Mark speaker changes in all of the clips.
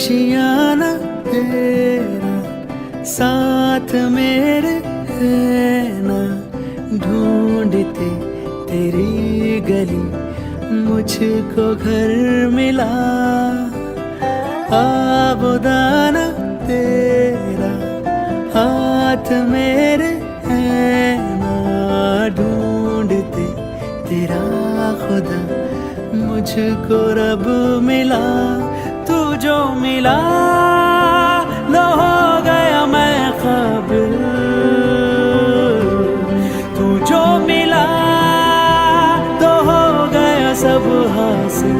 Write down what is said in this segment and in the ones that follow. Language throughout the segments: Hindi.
Speaker 1: खुशियाँ ना तेरा साथ मेरे है ना, ढूंढते तेरी गली मुझको घर मिला। आबुदाना तेरा हाथ मेरे है ना, ढूंढते तेरा खुदा मुझको रब मिला। तू जो मिला न हो गया मैं काबिल, तू जो मिला तो हो गया सब हासिल।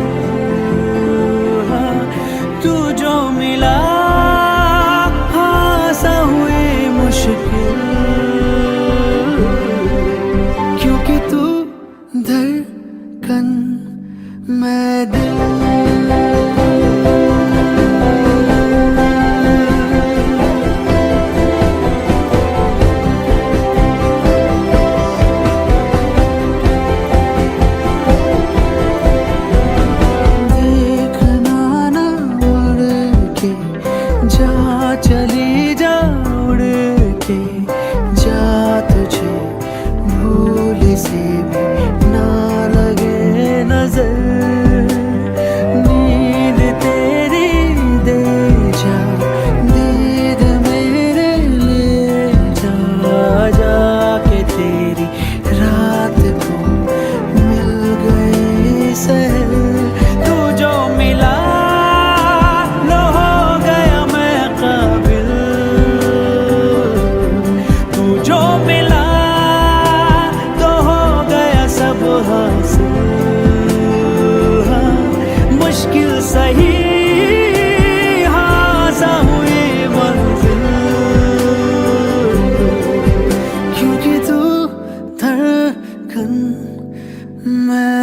Speaker 1: तू जो मिला आसान हुई मुश्किल, क्योंकि तू धड़कन मैं दिल। चली जा उड़ के जा, तुझे भूल से भी ना लगे नजर। नींद तेरी दे जा, नींद मेरे ले जा, जाके तेरी रात को मिल गई सहर। तू जो मिला मुश्किल सही आसान हुई मंजिल, क्योंकि तू धड़कन मैं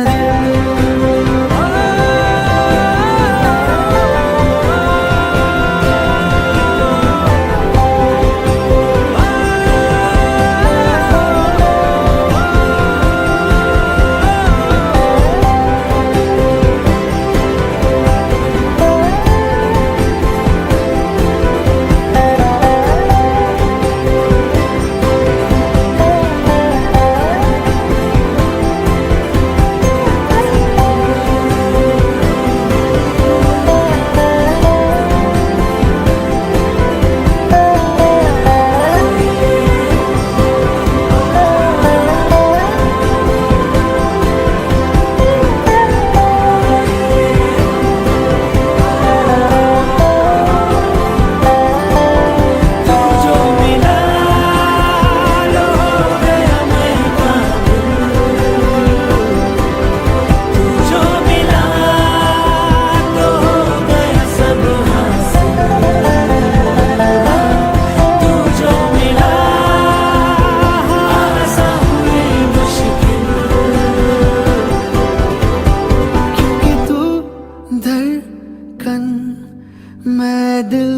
Speaker 1: धड़कन मैं दिल।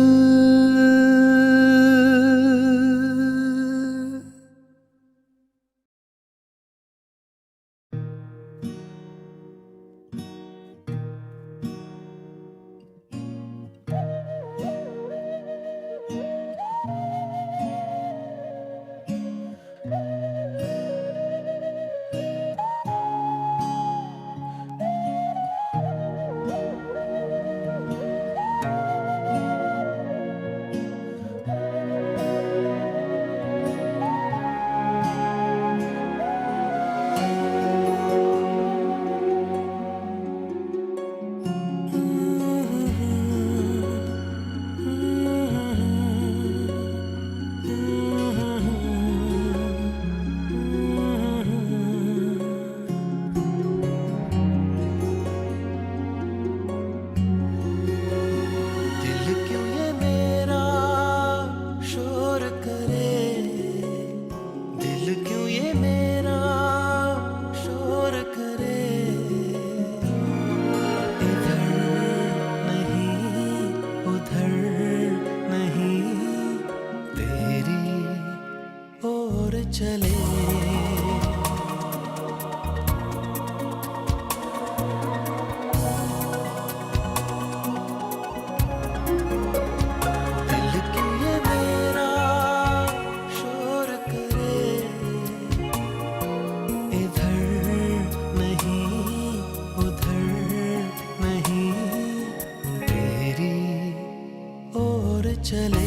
Speaker 1: चले ओर चले।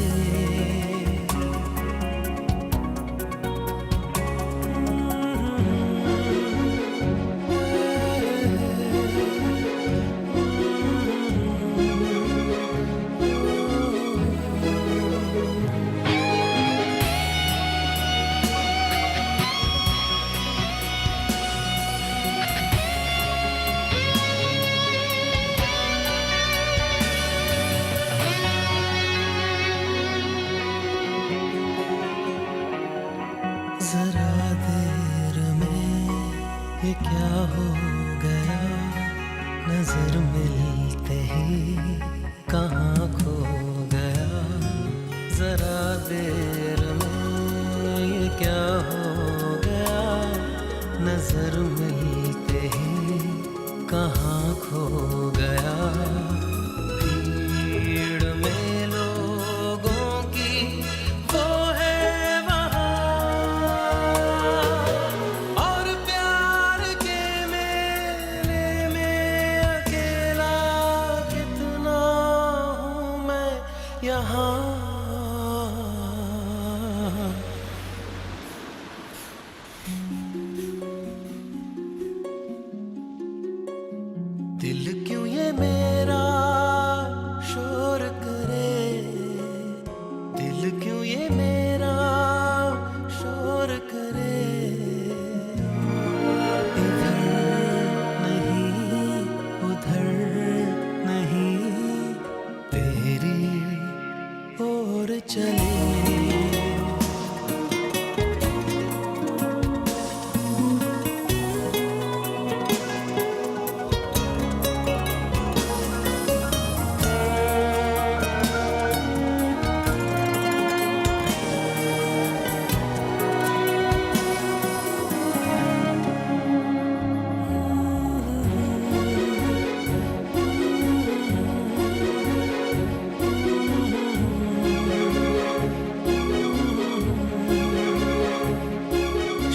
Speaker 1: जरा देर में ये क्या हो गया, नजर मिलते ही कहाँ खो गया। जरा देर में ये क्या हो गया, नजर मिलते ही कहाँ खो गया। भीड़ में लोगों की वो है वहाँ, और प्यार के मेले में अकेला कितना हूँ मैं यहाँ। दिल क्यों ये मेरा शोर करे, दिल क्यों ये मेरा शोर करे। इधर नहीं उधर नहीं, तेरी ओर चले।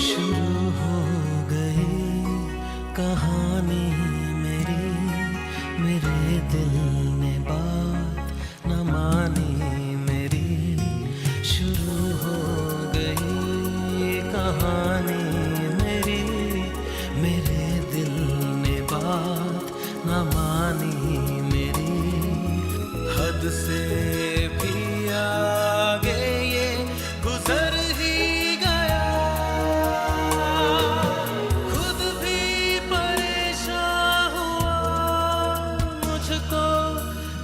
Speaker 1: शुरू हो गई कहानी मेरी, मेरे दिल ने बात न मानी मेरी। शुरू हो गई कहानी मेरी, मेरे दिल ने बात न मानी मेरी। हद से भी आगे ये गुजर ही गया, खुद भी परेशान हुआ, मुझको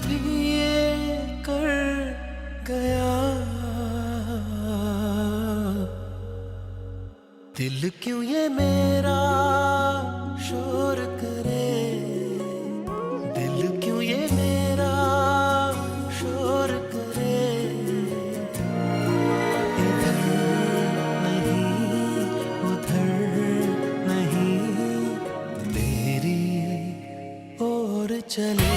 Speaker 1: भी ये कर गया। दिल क्यों ये मेरा शोर करे, दिल क्यों ये मेरा शोर करे। इधर नहीं उधर नहीं, तेरी ओर चले।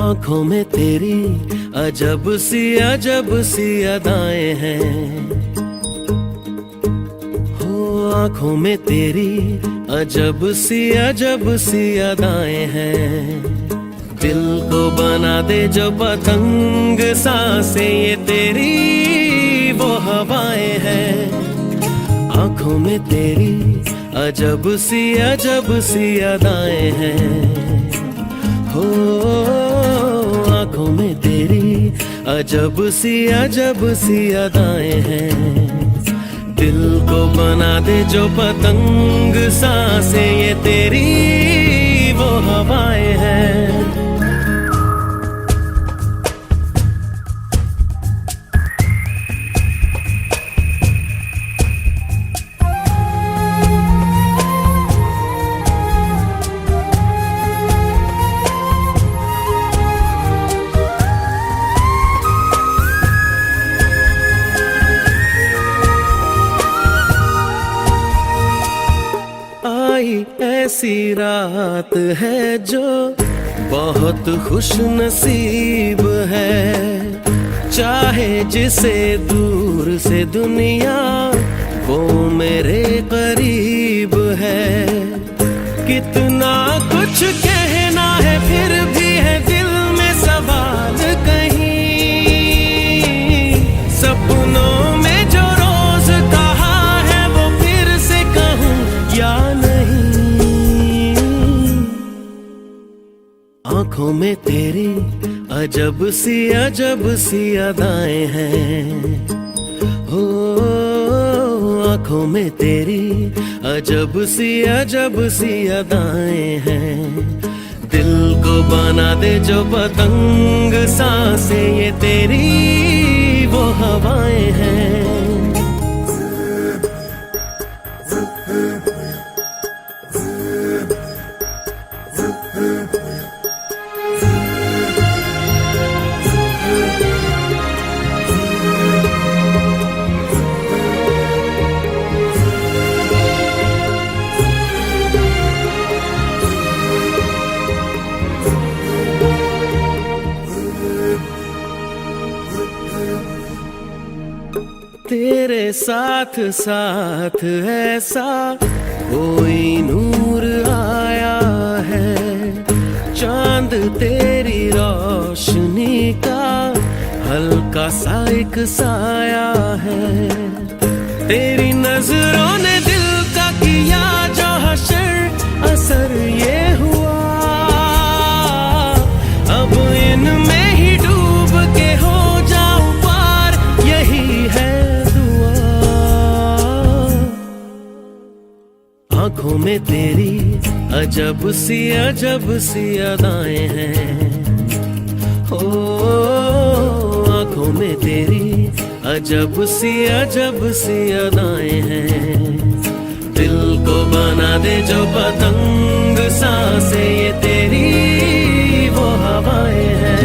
Speaker 1: आँखों में तेरी अजब सी अदाएं हैं, हो आँखों में तेरी अजब सी अदाएं हैं। दिल को बना दे जो पतंग सांसें, ये तेरी वो हवाएं हैं। आँखों में तेरी अजब सी अदाएं हैं, हो आँखों में तेरी अजब सी अदाएं हैं। दिल को बना दे जो पतंग सांसें, ये तेरी वो हवाएं हैं। ऐसी रात है जो बहुत खुश नसीब है। चाहे जिसे दूर से दुनिया वो मेरे करीब है। कितना कुछ कहना है फिर भी है दिल में सवाल कहीं। सपनों में जो रोज कहा है वो फिर से कहूँ या नहीं। आंखों में तेरी अजब सी अदाएं हैं। हो आंखों में तेरी अजब सी अदाएं हैं। दिल को बना दे जो पतंग सांसें ये तेरी वो हवाएं हैं। तेरे साथ साथ ऐसा कोई नूर आया है। चांद तेरी रोशनी का हल्का सा एक साया है। तेरी नजरों ने दिल का किया जो हशर असर ये हुआ। अब इनमें ही डूब के हो जाऊं पार यही है। आंखों में तेरी अजब सी अदाएं हैं। हो आंखों में तेरी अजब सी अदाएं हैं। दिल को बना दे जो पतंग सांसें ये तेरी वो हवाएं हैं।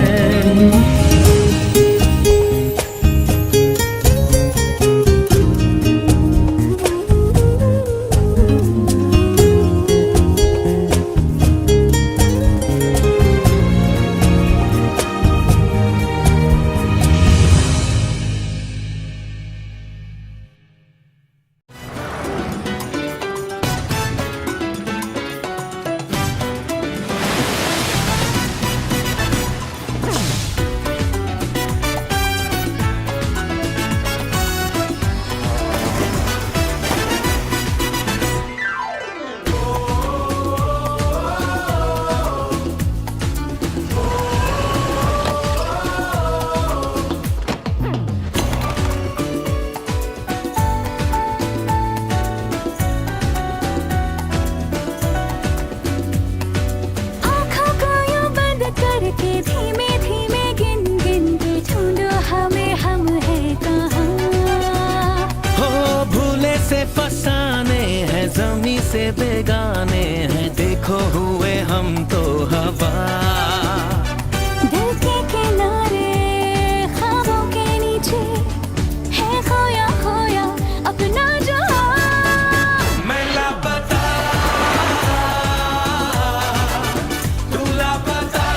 Speaker 1: फसाने हैं ज़मीं से बेगाने हैं। देखो हुए हम तो हवा।
Speaker 2: दिल के किनारे ख्वाबों के नीचे है खोया खोया अपना जो।
Speaker 1: मैं लापता तू लापता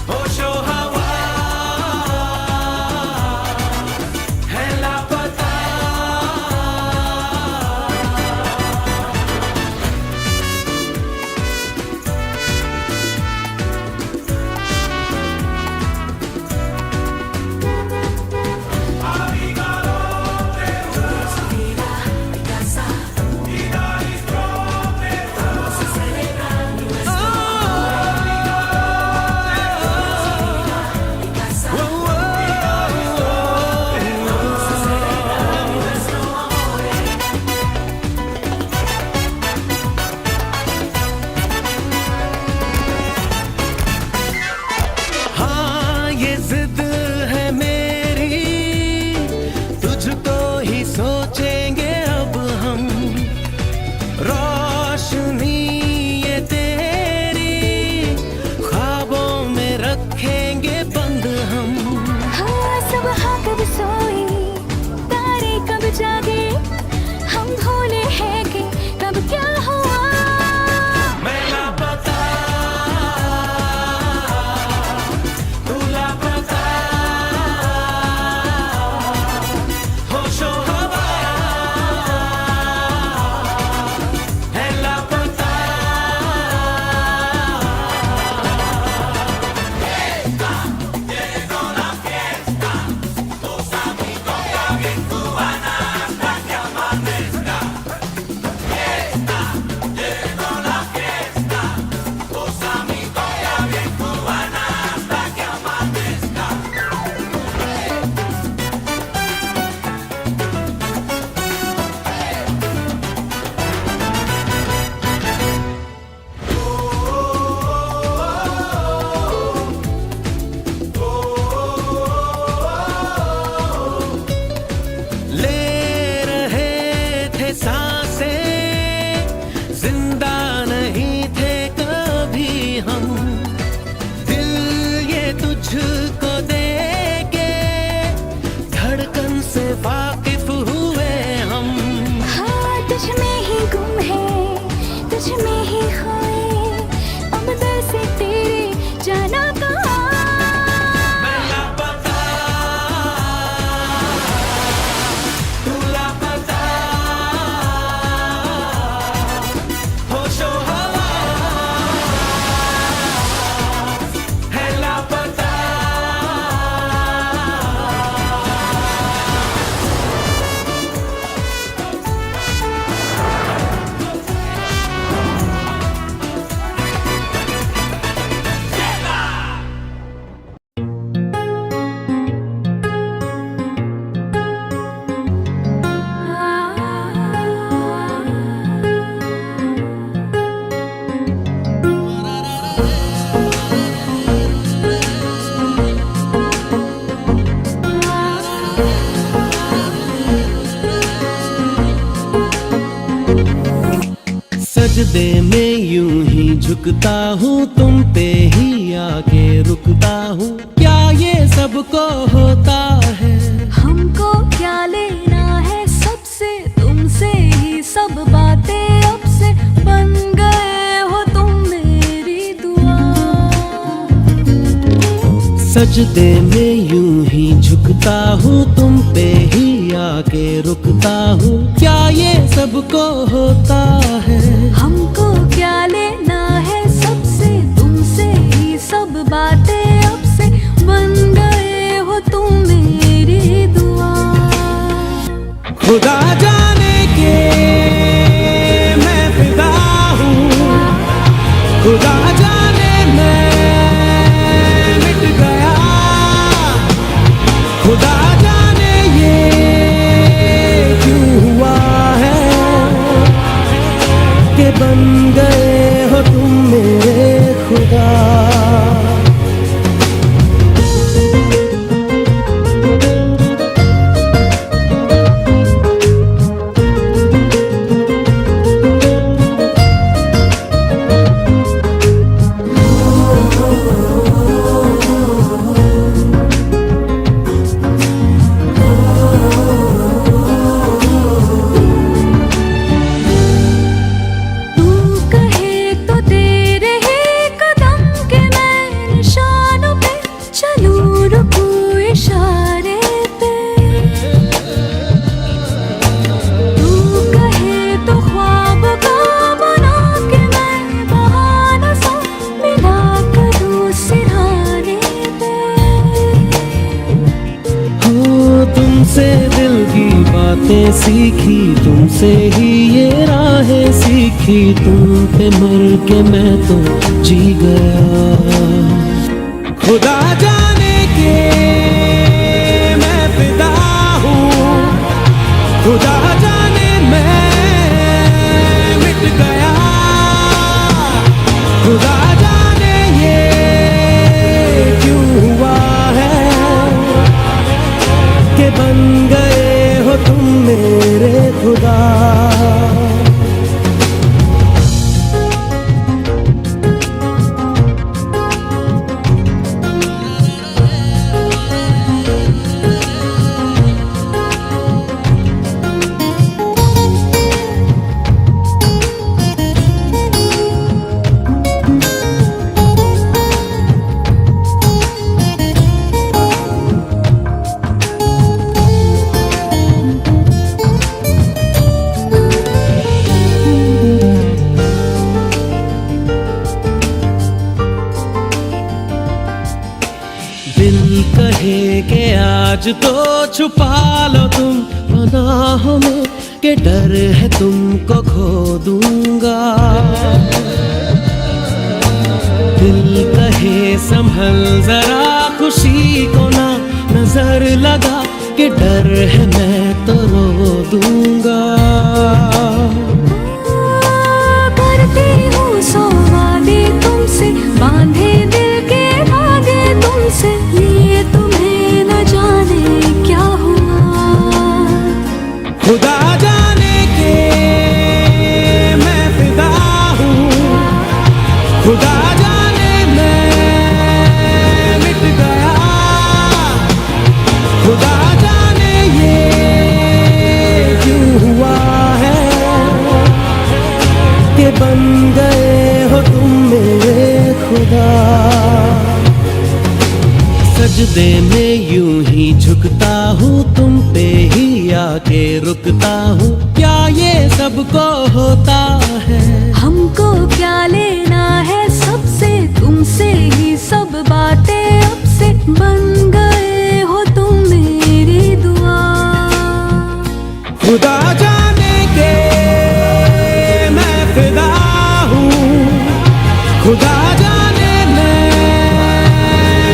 Speaker 1: होशो हवा है लापता। से जिंदा नहीं थे कभी हम, दिल ये तुझको दे के धड़कन से वाकिफ हुए हम।
Speaker 2: हाँ तुझ में ही गुम है, तुझ में ही खोए, अब दिल से तेरे जाना कहाँ।
Speaker 1: मैं लापता, तू लापता, होशो हवास है लापता। सजदे में यूं ही झुकता हूँ, तुम पे ही आके रुकता हूँ, क्या ये सबको होता है?
Speaker 2: हमको क्या लेना है सबसे, तुमसे ही सब बातें अब से बन गए हो तुम मेरी दुआ।
Speaker 1: सजदे में यूं ही झुकता हूँ, तुम पे ही आके रुकता हूँ, क्या ये सबको होता है?
Speaker 2: हमको क्या लेना है सबसे, तुमसे ही सब बातें अब से बन गए हो तुम मेरी दुआ।
Speaker 1: खुदा जाने के मैं फिदा हूँ, खुदा जाने मैं मिट गया, खुदा जाने ये क्यों हुआ है कि बन गए हो तुम मेरे खुदा।
Speaker 2: तू कहे तो तेरे ही कदम के मैं निशानों पे चलूं, रुकूं इशारे पे। तू कहे तो ख्वाब का बना के मैं बहाना सा मिला करूं सिरहाने पे।
Speaker 1: हो तुमसे दिल की बातें सीखी, तुमसे ही ये राहें सीखी, तुम पे मर के मैं तो जी गया। खुदा जाने के मैं फिदा हूँ, खुदा जाने मैं मिट गया, खुदा जाने ये क्यों हुआ है कि बन गए हो तुम मेरे खुदा। दिल कहे के आज तो छुपा लो तुम पनाहों में, के डर है तुमको खो दूंगा। दिल कहे संभल जरा खुशी को ना नजर लगा, के डर है मैं तो रो दूंगा।
Speaker 2: करती हूँ सौ वादे तुमसे, बांधे दिल के धागे तुमसे, लिए तुम्हें न जाने क्या हुआ।
Speaker 1: खुदा जाने के कि बन गए हो तुम मेरे खुदा। सजदे में यूं ही झुकता हूँ, तुम पे ही आके रुकता हूँ। क्या ये सबको होता है?
Speaker 2: हमको क्या लेना है सबसे, तुमसे ही सब बातें अब से। बन गए हो तुम मेरी दुआ।
Speaker 1: खुदा जाने के मैं फिदा हूँ, खुदा जाने मैं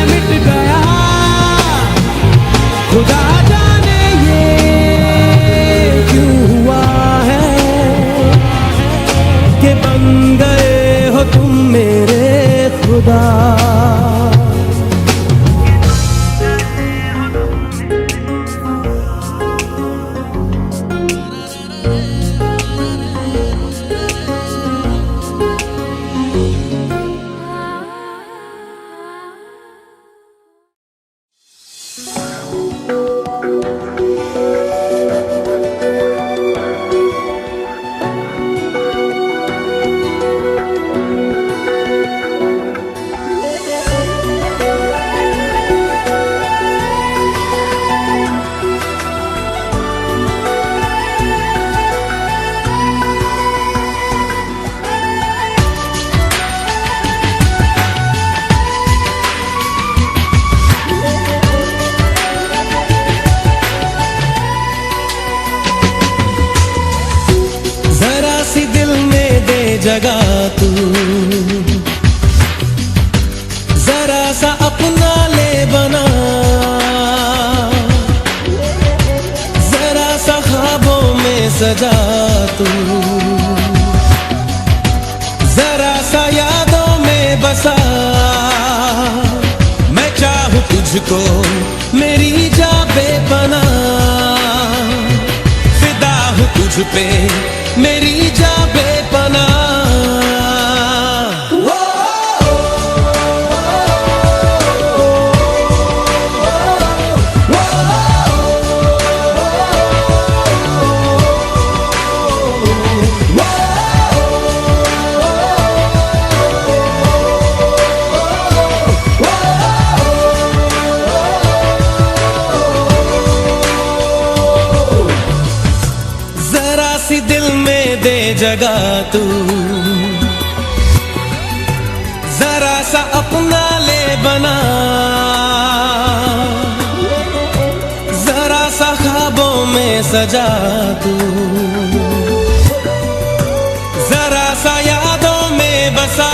Speaker 1: मिट गया। खुदा जाने ये क्यों हुआ है कि बन गए हो तुम मेरे खुदा। जगह तू जरा सा अपना ले बना, जरा सा ख्वाबों में सजा तू, जरा सा यादों में बसा। मैं चाहूं तुझको मेरी जा बेपना, फिदा हूं तुझ पे मेरी जा बेपना। दिल में दे जगह तू, जरा सा अपना ले बना, जरा सा ख्वाबों में सजा तू, जरा सा यादों में बसा।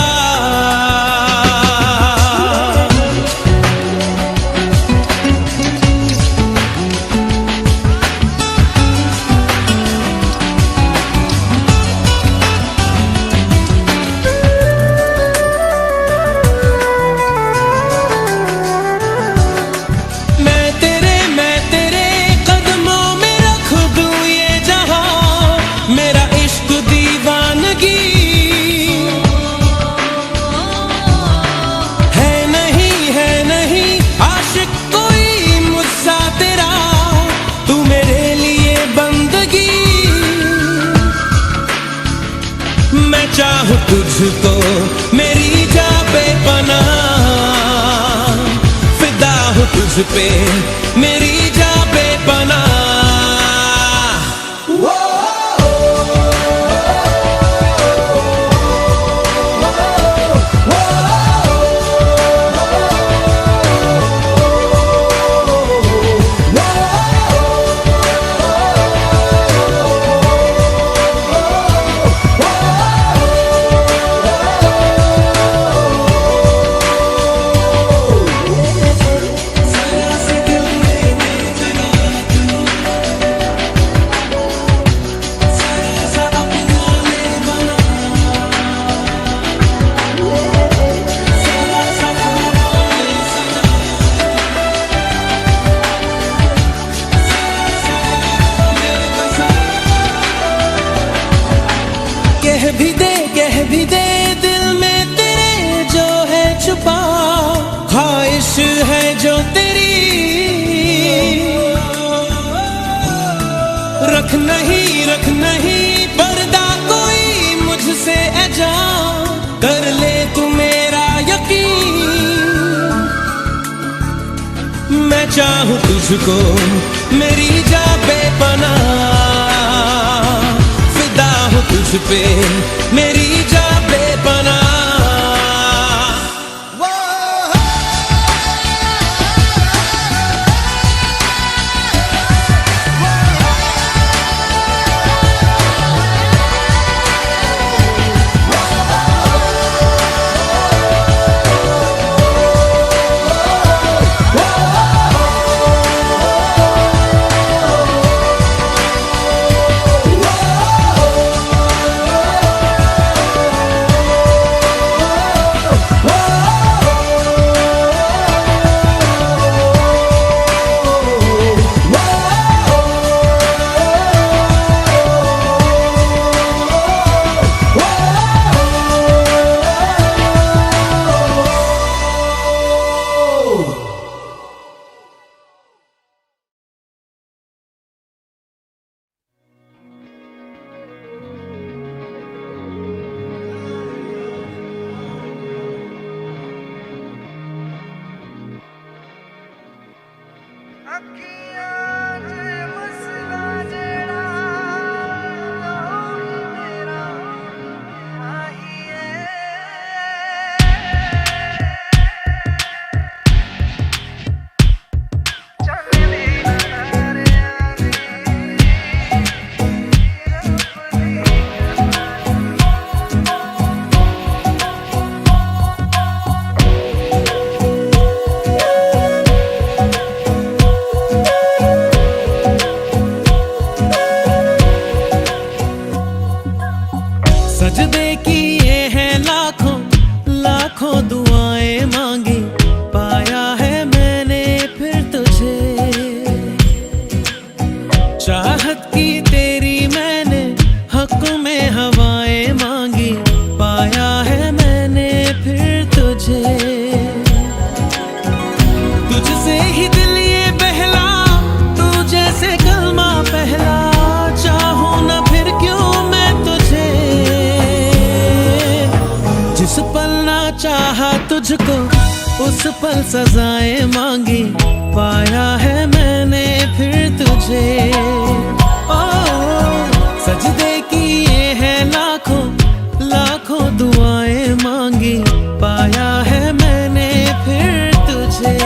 Speaker 1: मैं चाहूं तुझको मेरी जा बेपना, फिदा हूं तुझ पे मेरी जा बेपना। कह भी दे दिल में तेरे जो है छुपा, ख्वाहिश है जो तेरी, रख नहीं पर्दा कोई मुझसे। चाहूं तुझको मेरी जा बेपनाह, फिदा हूं तुझ पे मेरी जा बेपनाह। सजदे किए हैं लाखों लाखों दुआएं मांगी, पाया है मैंने फिर तुझे। चाहत की तेरी मैंने हक में हवाएं मांगी, पाया है मैंने फिर तुझे। तुझसे ही दिल ये बहला, तू जैसे कलमा पहला, चाहूं ना फिर क्यों मैं तुझे। जिस पल ना चाहा तुझको उस पल सजाएं मांगी, पाया है मैंने फिर तुझे। ओ सजदे किए हैं लाखों लाखों दुआएं मांगी, पाया है मैंने फिर तुझे।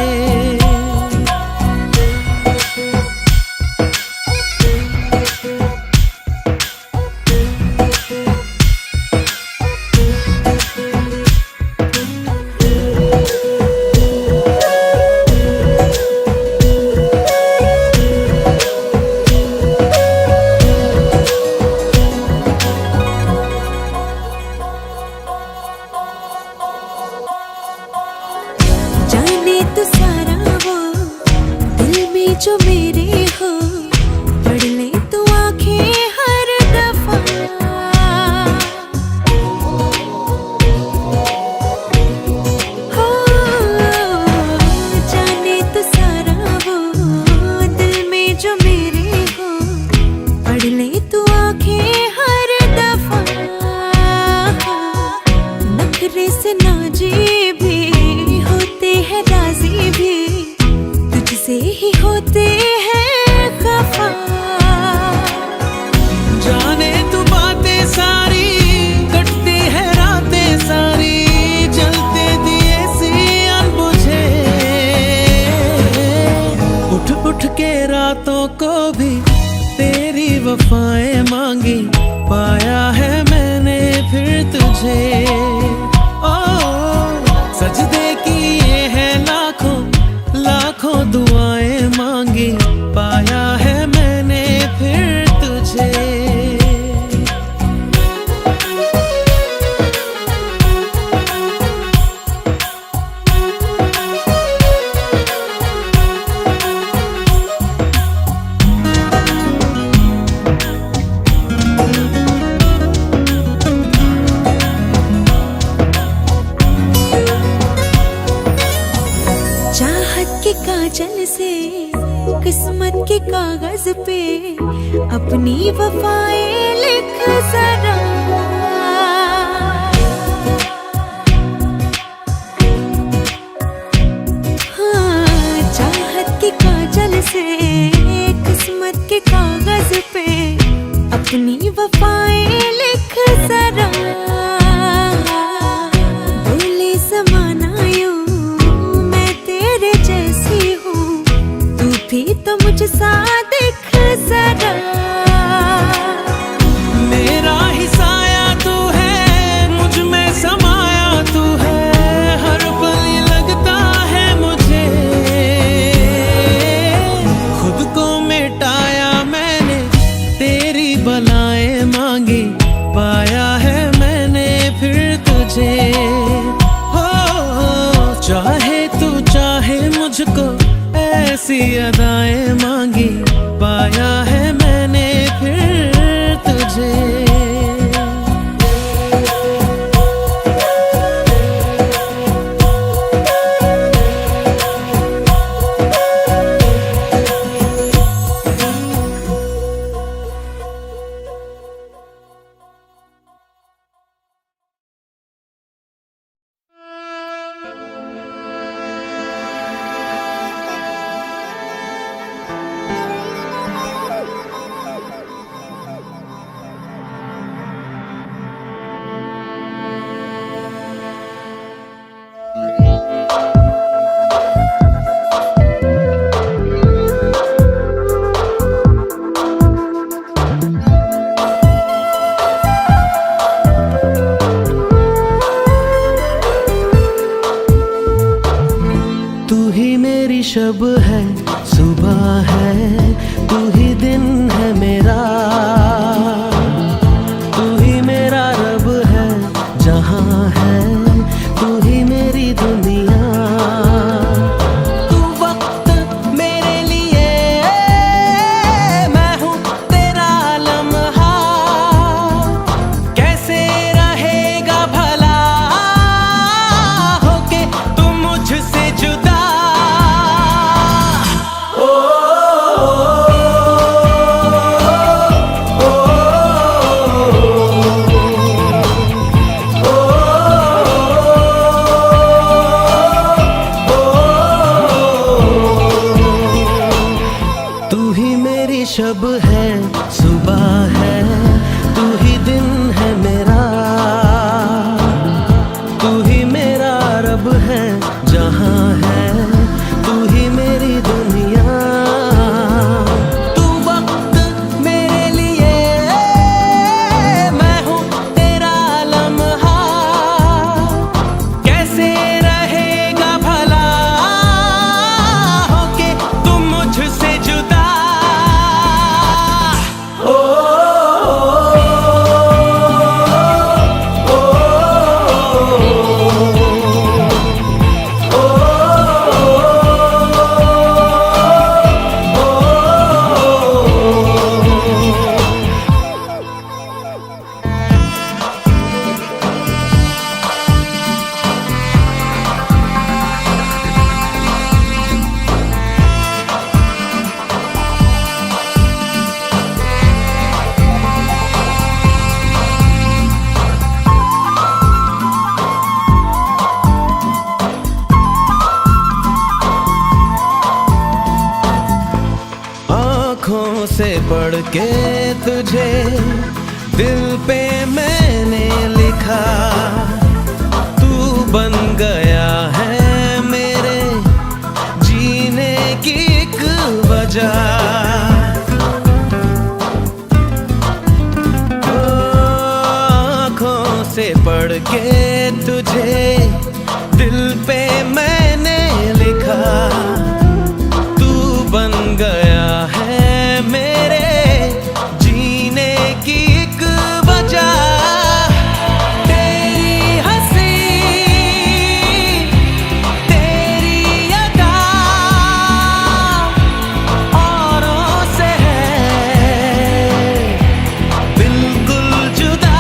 Speaker 2: जाने तो सारा वो दिल में जो मेरे हो, पढ़ ले तो आंखें हर दफा। हो जाने तो सारा वो दिल में जो मेरे हो, पढ़ ले तो आंखें हर दफा। नखरे से नाजी भी होते हैं, राजी भी तुझसे ही होते हैं खफा।
Speaker 1: जाने तू बातें सारी, कटती है रातें सारी, जलते दिए सी अनबुझे। उठ उठ के रातों को भी तेरी वफाएं मांगी, पाया है मैंने फिर तुझे। ओ सजदे किए हैं लाखों लाखों दुआएं मांगी, पाया है मैंने फिर तुझे।
Speaker 2: के काजल से किस्मत के कागज पे अपनी वफाएं लिख जरा। हाँ, चाहत के
Speaker 1: तेरी अदाएं मांगी, पाया है मैंने फिर तुझे। तू ही मेरी शब है, सुबह है, तू ही दिन है मेरा। तू ही मेरा रब है, जहां है तू ही मेरी दुनिया। तू वक्त मेरे लिए, मैं हूँ तेरा लम्हा। कैसे रहेगा भला होके तू मुझसे जुदा। तू ही मेरी शब है, सुबह है, तू ही दिन है मेरा। तू ही मेरा रब है, जहां है तू ही मेरी दुनिया। तू वक्त मेरे लिए, मैं हूँ तेरा लम्हा। कैसे रहेगा भला होके तुम मुझसे जुदा। आँखों से पढ़ के तुझे दिल पे मैंने लिखा। तू बन गया है मेरे जीने की एक वजह। आँखों से पढ़ के तुझे दिल पे मैंने लिखा। तू बन गया है मेरे जीने की एक वजह। तेरी हंसी, तेरी अदा औरों से है बिल्कुल जुदा।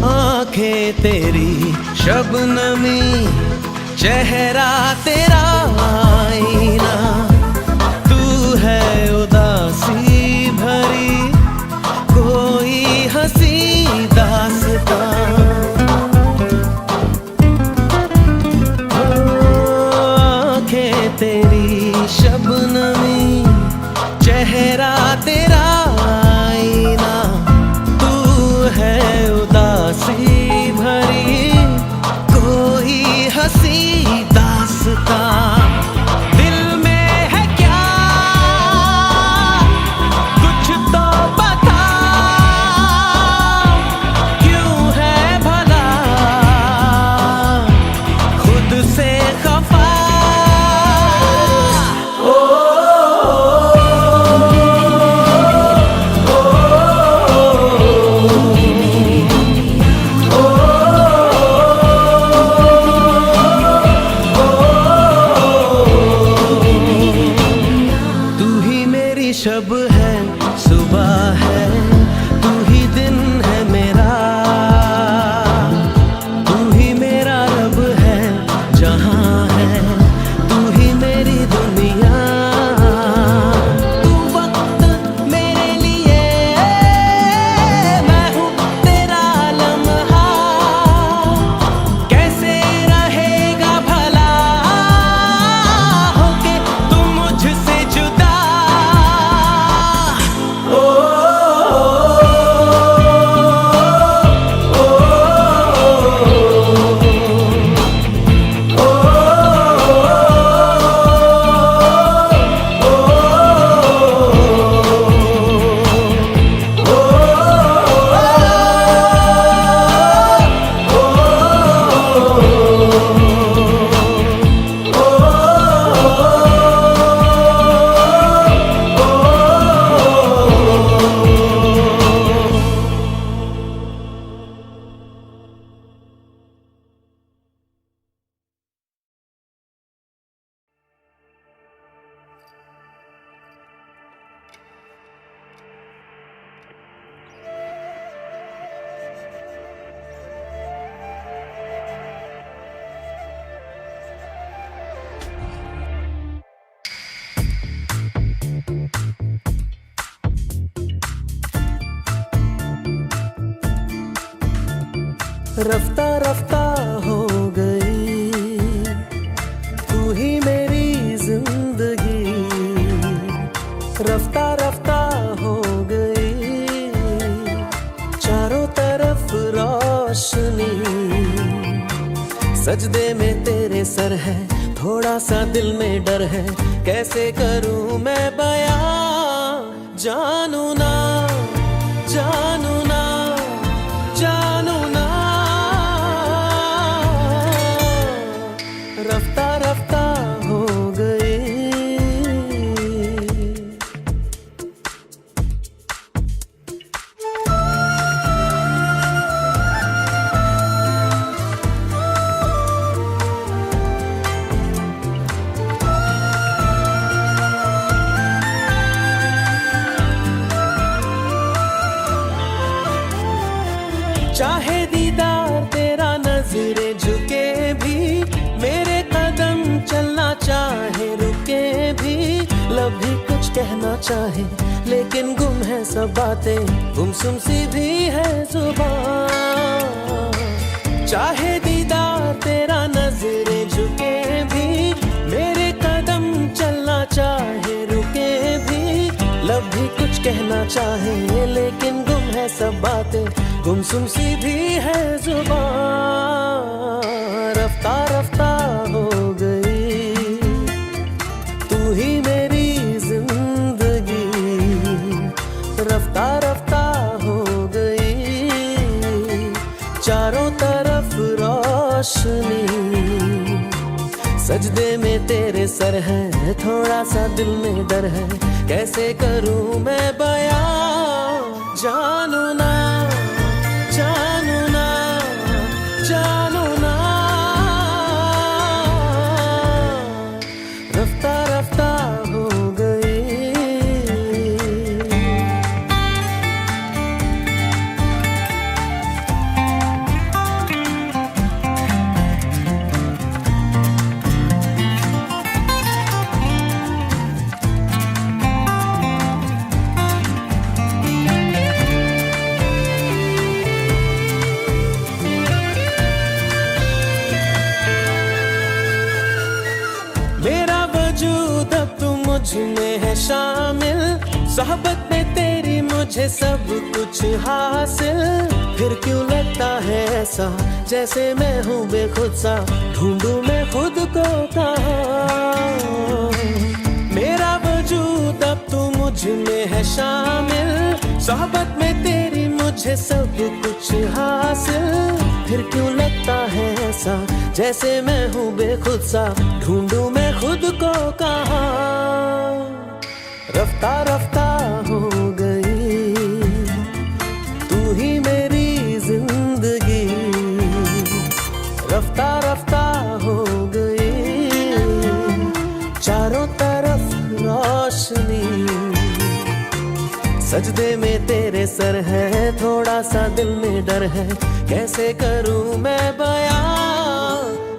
Speaker 1: आँखें तेरी शबनमी, चेहरा तेरा आईना। तू है उदासी भरी कोई हंसी दास्तां। आँखें तेरी शबनमी, चेहरा तेरा हंसी दास्तां दिल में है क्या, कुछ तो बता, क्यों है भला खुद से खफा। शब है सुबह है, तू ही दिन है मेरा, तू ही मेरा रब है जहां है, तू ही मेरी दुनिया। तू वक्त मेरे लिए, मैं हूँ तेरा लम्हा, कैसे रहेगा भला होके तुम मुझसे जुदा। रफ्ता रफ्ता हो गई तू ही मेरी जिंदगी, रफ्ता रफ्ता हो गई चारों तरफ रोशनी, सजदे में तेरे सर है, थोड़ा सा दिल में डर है, कैसे करूं मैं बयां, जानू ना जानू ना जानू ना। रफ्ता रफ्ता हो गई। चाहे दीदार तेरा नजरे झुके भी, मेरे कदम चलना चाहे रुके भी, लब भी कुछ कहना चाहे लेकिन गुम है सब बातें, गुमसुम सी भी है जुबान। चाहे दीदार तेरा नजरे झुके भी, मेरे कदम चलना चाहे रुके भी, लब भी कुछ कहना चाहे लेकिन गुम है सब बातें, गुमसुम सी भी है जुबान। रफ्ता रफ्ता हो गई तू ही मेरी जिंदगी, रफ्ता रफ्ता हो गई चारों तरफ रोशनी, सजदे में तेरे सर है, थोड़ा सा दिल में डर है, कैसे करूं मैं बयां, जानू ना जानू ना जानू ना। रफ्ता रफ्ता हो गई। मुझ में है शामिल, सोहबत में तेरी मुझ मुझे सब कुछ हासिल, फिर क्यों लगता है ऐसा जैसे मैं हूँ बेखुद सा, ढूंढूं मैं खुद को कहाँ। मेरा वजूद अब तू मुझ में है शामिल, सोहबत में तेरी मुझे सब कुछ हासिल, फिर क्यों लगता है ऐसा जैसे मैं हूँ बेखुद सा, ढूंढूं मैं खुद को कहाँ। रफ्ता रफ्ता हो गई तू ही मेरी जिंदगी, रफ्ता रफ्ता हो गई चारों तरफ रोशनी, सजदे में तेरे सर है, थोड़ा सा दिल में डर है, कैसे करूं मैं बयां,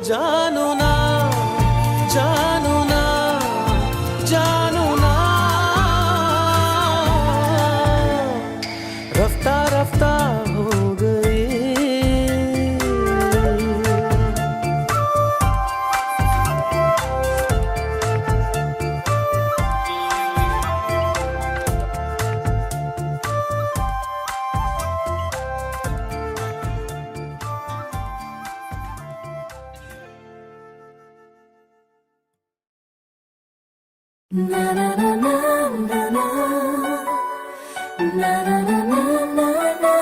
Speaker 1: जानू ना जानू ना जानू ना। रफ्ता रफ्ता हो गई।
Speaker 2: Na na na na na na na na na na na na na na na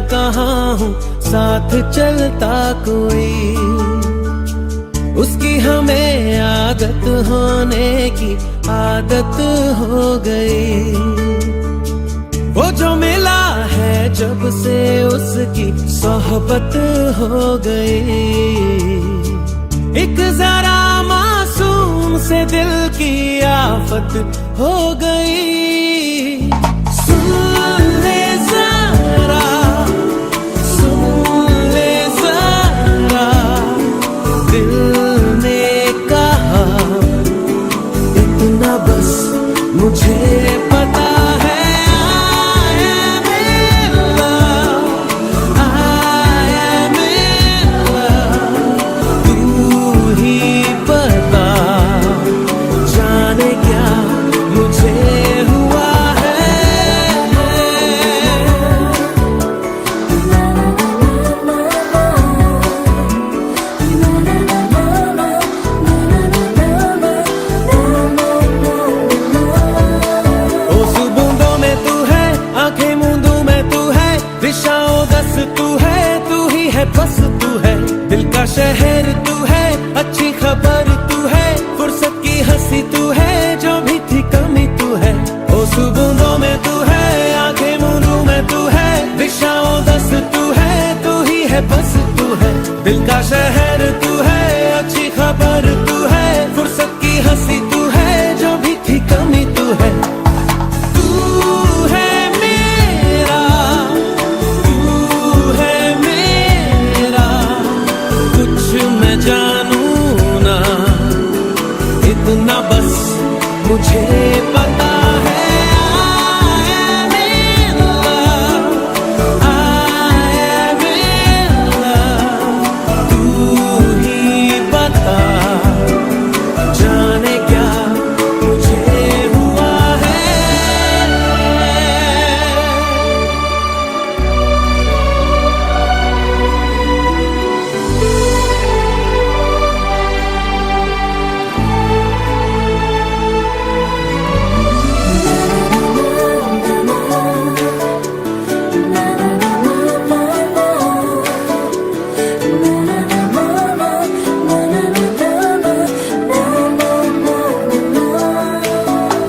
Speaker 1: कहाँ हूँ साथ चलता कोई, उसकी हमें आदत होने की आदत हो गई। वो जो मिला है जब से उसकी सोहबत हो गई, एक जरा मासूम से दिल की आफत हो गई। सुन ले जरा दिल ने कहा इतना बस मुझे पता है, I am in love, तू ही बता जाने क्या मुझे हुआ है। बस तू है दिल का शहर, तू है अच्छी खबर, तू है फुर्सत की हंसी, तू है जो भी थी कमी, तू है ओ सुबह में तू है, आंखें मूंदों में तू है, दिशाओं दस तू है, तू ही है बस तू है दिल का शहर, तू है अच्छी खबर, तू है फुर्सत की हंसी, तू है जो भी थी कमी, तू है। इतना बस मुझे पता है, I am in love, I am in love, तू ही बता जाने क्या मुझे हुआ है।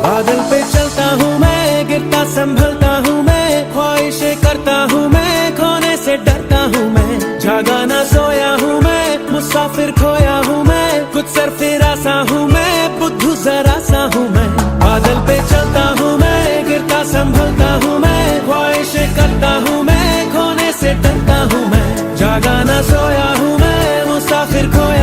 Speaker 1: बादल पे चलता हूँ मैं, गिरता संभलता हूँ मैं, ख्वाहिशें करता हूँ मैं, खोने से डरता हूँ मैं, जागा ना सोया हूँ मैं, मुसाफिर खोया हूँ मैं, कुछ सरफिरासा हूँ मैं, बुद्धू जरा सा हूँ मैं। बादल पे चलता हूँ मैं, गिरता संभलता हूँ मैं, ख्वाहिशें करता हूँ मैं, खोने से डरता हूँ मैं, जागा फिर खोए